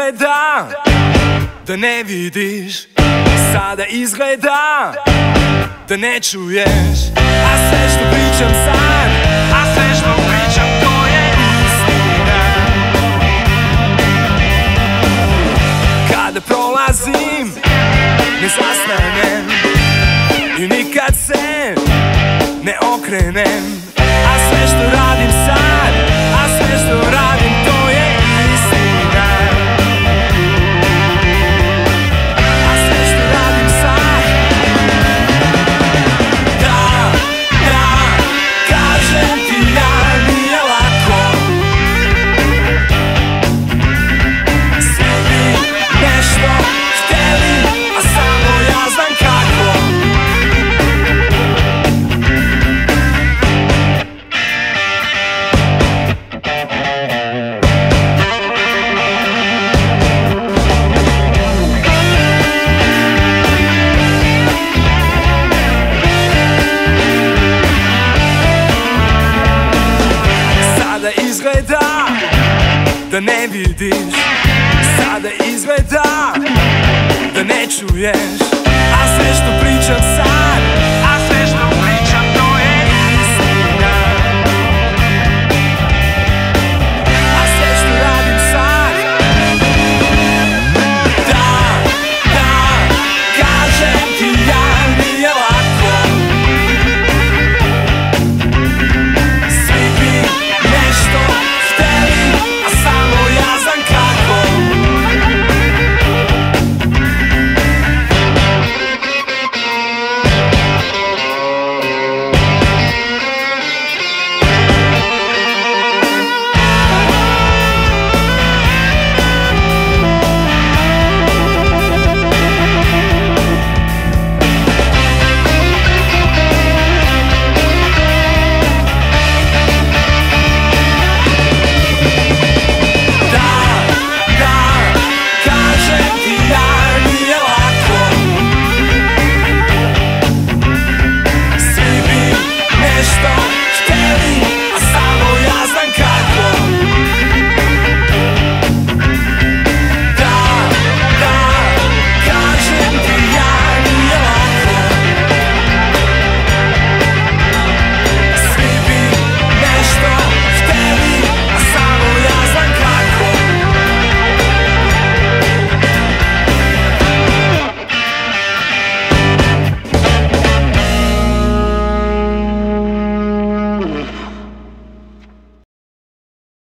izgleda da ne vidiš, sada izgleda da ne čuješ. A sve što pričam sad, a sve što pričam to je istina. Kada prolazim ne zastanem i nikad se ne okrenem. A sve što radim sad, a sve što radim to je istina. A sve što radim sad, da, kažem ti ja, nije lako. Svi bi nešto hteli, a samo ja znam kako. Izgleda da ne vidiš, sada izgleda da ne čuješ.